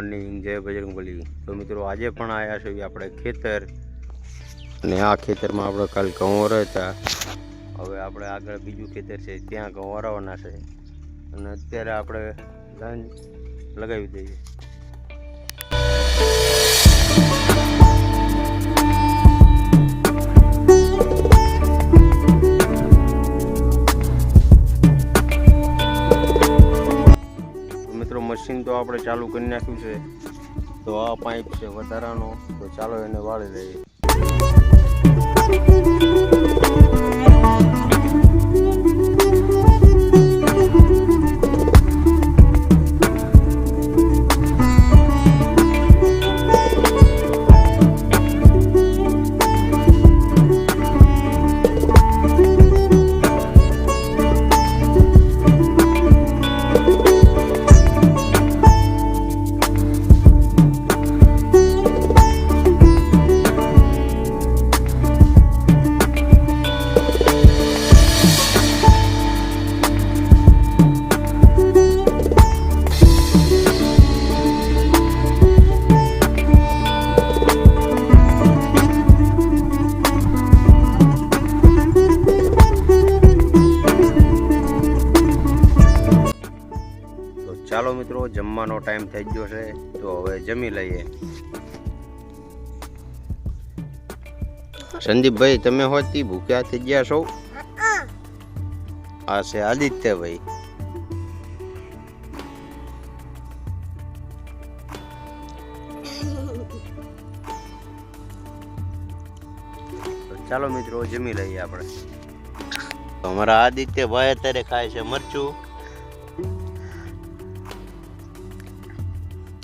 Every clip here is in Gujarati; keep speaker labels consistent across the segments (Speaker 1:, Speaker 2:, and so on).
Speaker 1: મોર્નિંગ, જય બજરંગબલી। તો મિત્રો આજે પણ આવ્યા છે આપણે ખેતર, અને આ ખેતરમાં આપણે કાલ ઘઉં વરાવ્યા હતા। હવે આપણે આગળ બીજું ખેતર છે ત્યાં ઘઉં વરાવવાના છે, અને અત્યારે આપણે લાઈન લગાવી દઈએ। મશીન તો આપણે ચાલુ કરી નાખ્યું છે, તો આ પાઇપ છે વધારાનો, તો ચાલો એને વાળી લઈએ। ચાલો મિત્રો, જમવાનો ટાઈમ થઈ ગયો છે, તો હવે જમી લઈએ। સંદીપભાઈ, તમે હોતી ભૂખ્યા થઈ ગયા છો? આ છે આદિત્યભાઈ। ચાલો મિત્રો, જમી લઈએ આપણે। અમારા આદિત્યભાઈ અત્યારે ખાય છે મરચું।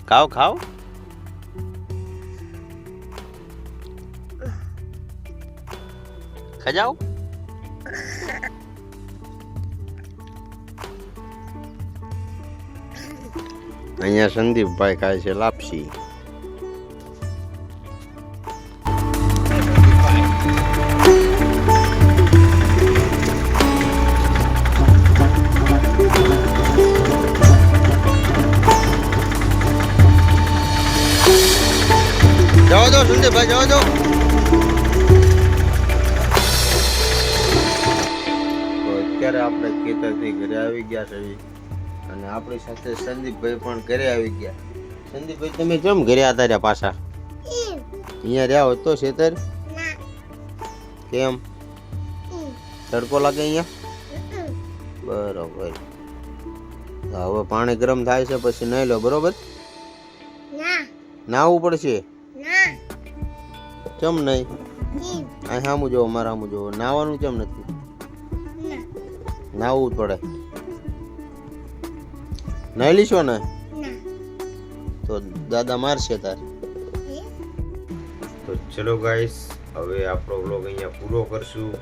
Speaker 1: ખાઓ ખાઓ। ખજાઓ। અહીંયા સંદીપભાઈ ખાય છે લાપસી। जाओ दो संदीपભાઈ, जाओ दो। તો અત્યારે આપણે ખેતરથી ઘરે આવી ગયા છે, અને આપણી સાથે સંદીપભાઈ પણ ઘરે આવી ગયા। સંદીપભાઈ, તમે કેમ ઘરે આતા રહ્યા પાછા? અહીંયા રહ્યા હોત તો ખેતર કેમ? તડકો લાગે અહીંયા? બરોબર। હવે પાણી ગરમ થાય છે, પછી નહીં લો, બરોબર? નાવું પડશે? કેમ નહીં? આ સામું જોવો, મારા સામું જોવો। નાવાનું કેમ નથી? નાવું જ પડે। નહીં લીશો ને તો દાદા મારશે તાર। તો ચલો ગાઈસ, હવે આપણો બ્લોગ અહીંયા પૂરો કરશું।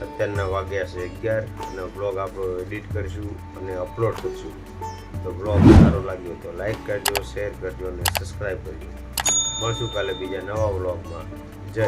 Speaker 1: અત્યારના વાગ્યા છે 11, અને બ્લોગ આપણો એડિટ કરશું અને અપલોડ કરશું। તો બ્લોગ સારો લાગ્યો તો લાઈક કરજો, શેર કરજો અને સબસ્ક્રાઈબ કરજો। મળશું કાલે બીજા નવા બ્લોગમાં। જય